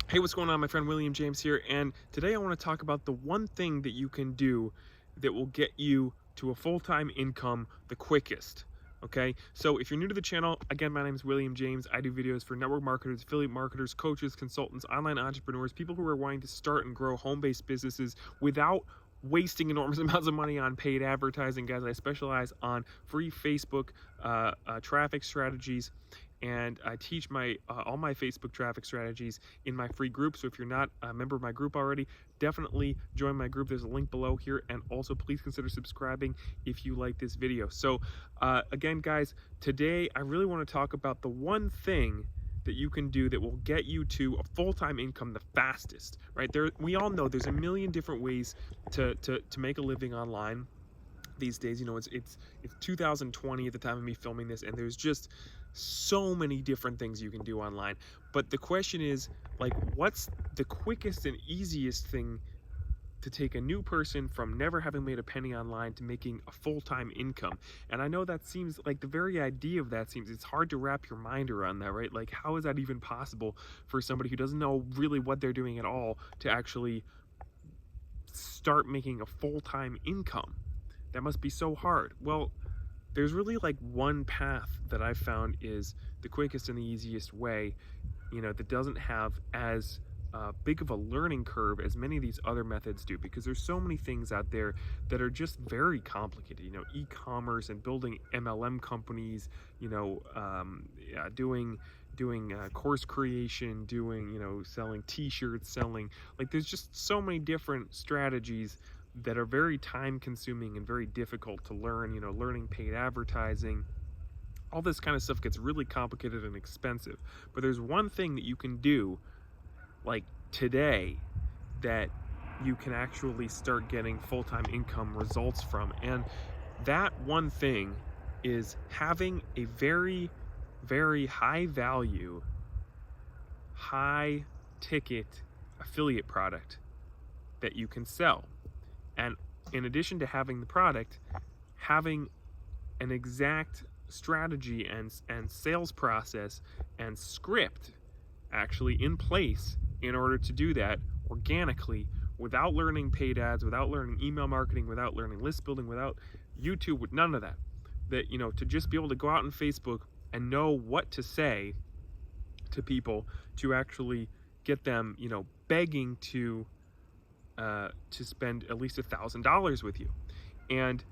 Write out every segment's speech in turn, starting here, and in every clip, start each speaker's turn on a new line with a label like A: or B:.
A: Hey, what's going on? My friend William James here, and today I want to talk about the one thing that you can do that will get you to a full-time income the quickest. Okay, so if you're new to the channel, again, my name is William James. I do videos for network marketers, affiliate marketers, coaches, consultants, online entrepreneurs, people who are wanting to start and grow home-based businesses without wasting enormous amounts of money on paid advertising. Guys, I specialize on free Facebook traffic strategies, and I teach my all my Facebook traffic strategies in my free group. So if you're not a member of my group already, definitely join my group. There's a link below here, and also please consider subscribing if you like this video. So again, guys, today I really want to talk about the one thing that you can do that will get you to a full-time income the fastest, right? We all know there's a million different ways to make a living online these days. You know, it's 2020 at the time of me filming this, and there's just so many different things you can do online. But the question is, like, what's the quickest and easiest thing to take a new person from never having made a penny online to making a full-time income? And I know that seems like, the very idea of that seems, it's hard to wrap your mind around that, right? Like, how is that even possible for somebody who doesn't know really what they're doing at all to actually start making a full-time income? That must be so hard. Well, there's really like one path that I've found is the quickest and the easiest way, you know, that doesn't have as big of a learning curve as many of these other methods do, because there's so many things out there that are just very complicated. You know, e-commerce and building MLM companies, you know, doing course creation, doing, you know, selling t-shirts, selling, like, there's just so many different strategies that are very time consuming and very difficult to learn. You know, learning paid advertising, all this kind of stuff gets really complicated and expensive. But there's one thing that you can do, like today, that you can actually start getting full-time income results from. And that one thing is having a very, very high value, high ticket affiliate product that you can sell. And in addition to having the product, having an exact strategy and sales process and script actually in place in order to do that organically, without learning paid ads, without learning email marketing, without learning list building, without YouTube, with none of that. That, you know, to just be able to go out on Facebook and know what to say to people to actually get them, you know, begging to spend at least $1,000 with you. And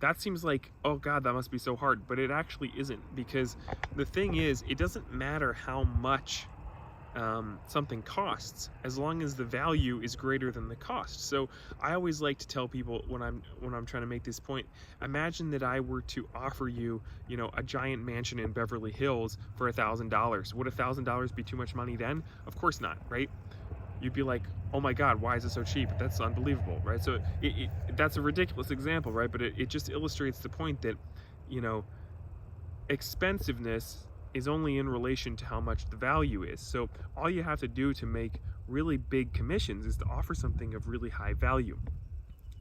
A: that seems like, oh God, that must be so hard, but it actually isn't, because the thing is, it doesn't matter how much something costs, as long as the value is greater than the cost. So I always like to tell people when I'm trying to make this point, imagine that I were to offer you, you know, a giant mansion in Beverly Hills for $1,000. Would $1,000 be too much money then? Of course not, right? You'd be like, oh my God, why is it so cheap? That's unbelievable, right? So that's a ridiculous example, right? But it just illustrates the point that, you know, expensiveness is only in relation to how much the value is. So all you have to do to make really big commissions is to offer something of really high value.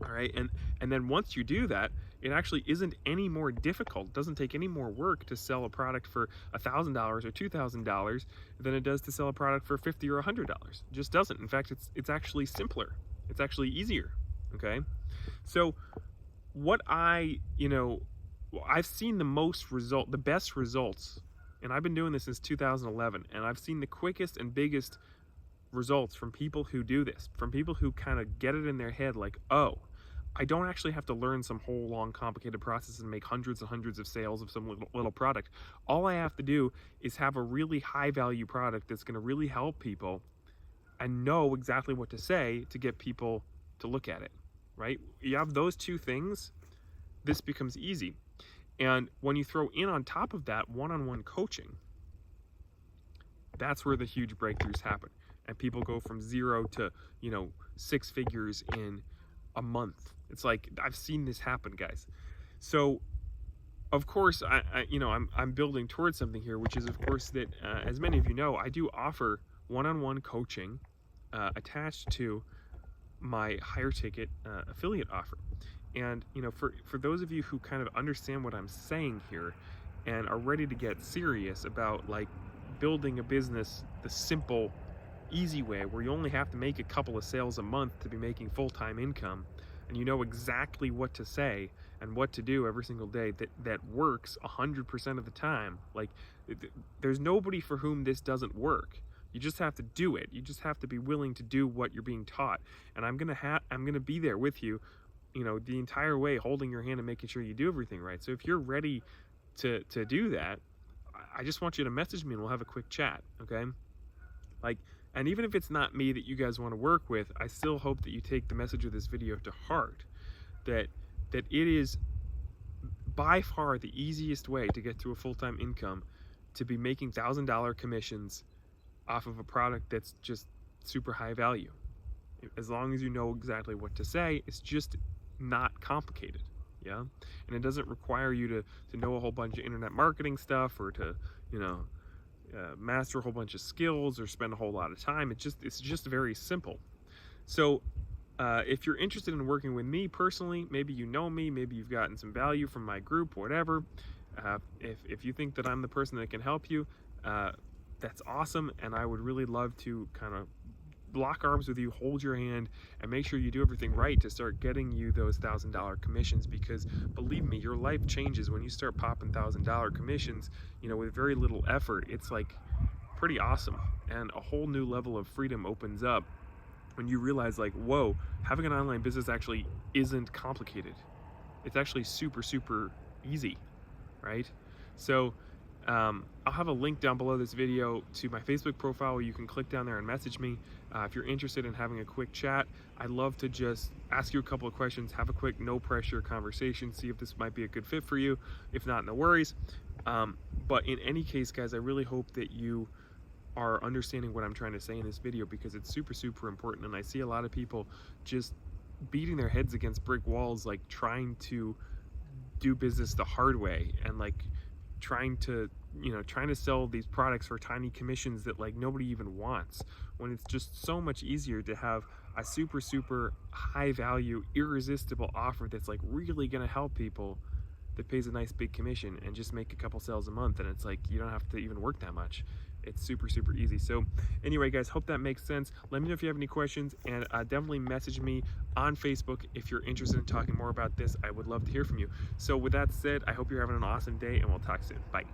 A: All right, and then once you do that, it actually isn't any more difficult. It doesn't take any more work to sell a product for $1,000 or $2,000 than it does to sell a product for $50 or $100. It just doesn't. In fact, it's actually simpler. It's actually easier. Okay, so what I've seen the best results, and I've been doing this since 2011, and I've seen the quickest and biggest results from people who do this, from people who kind of get it in their head, like, oh, I don't actually have to learn some whole long complicated process and make hundreds and hundreds of sales of some little product. All I have to do is have a really high value product that's going to really help people, and know exactly what to say to get people to look at it, right? You have those two things, this becomes easy. And when you throw in on top of that one-on-one coaching, that's where the huge breakthroughs happen. And people go from 0 to, you know, 6 figures in a month. It's like, I've seen this happen, guys. So of course, I'm building towards something here, which is, of course, that as many of you know, I do offer one-on-one coaching attached to my higher ticket affiliate offer. And, you know, for those of you who kind of understand what I'm saying here and are ready to get serious about, like, building a business the simple, easy way where you only have to make a couple of sales a month to be making full-time income, and you know exactly what to say and what to do every single day, that works 100% of the time. Like, there's nobody for whom this doesn't work. You just have to do it. You just have to be willing to do what you're being taught. And I'm gonna be there with you, you know, the entire way, holding your hand and making sure you do everything right. So if you're ready to do that, I just want you to message me and we'll have a quick chat, okay? Like, and even if it's not me that you guys want to work with, I still hope that you take the message of this video to heart, that it is by far the easiest way to get to a full-time income, to be making $1,000 commissions off of a product that's just super high value. As long as you know exactly what to say, it's just not complicated. Yeah, and it doesn't require you to know a whole bunch of internet marketing stuff, or to, you know, master a whole bunch of skills or spend a whole lot of time. It's just very simple. So if you're interested in working with me personally, maybe you know me, maybe you've gotten some value from my group, whatever, if you think that I'm the person that can help you, that's awesome, and I would really love to kind of lock arms with you, hold your hand, and make sure you do everything right to start getting you those $1,000 commissions. Because believe me, your life changes when you start popping $1,000 commissions, you know, with very little effort. It's like pretty awesome, and a whole new level of freedom opens up when you realize, like, whoa, having an online business actually isn't complicated. It's actually super, super easy, right? So I'll have a link down below this video to my Facebook profile where you can click down there and message me if you're interested in having a quick chat. I'd love to just ask you a couple of questions, have a quick, no pressure conversation, see if this might be a good fit for you. If not, no worries. But in any case, guys, I really hope that you are understanding what I'm trying to say in this video, because it's super, super important. And I see a lot of people just beating their heads against brick walls, like trying to do business the hard way, and like trying to sell these products for tiny commissions that like nobody even wants, when it's just so much easier to have a super, super high value, irresistible offer that's like really gonna help people, that pays a nice big commission, and just make a couple sales a month. And it's like, you don't have to even work that much. It's super, super easy. So anyway, guys, hope that makes sense. Let me know if you have any questions, and definitely message me on Facebook if you're interested in talking more about this. I would love to hear from you. So with that said, I hope you're having an awesome day, and we'll talk soon. Bye.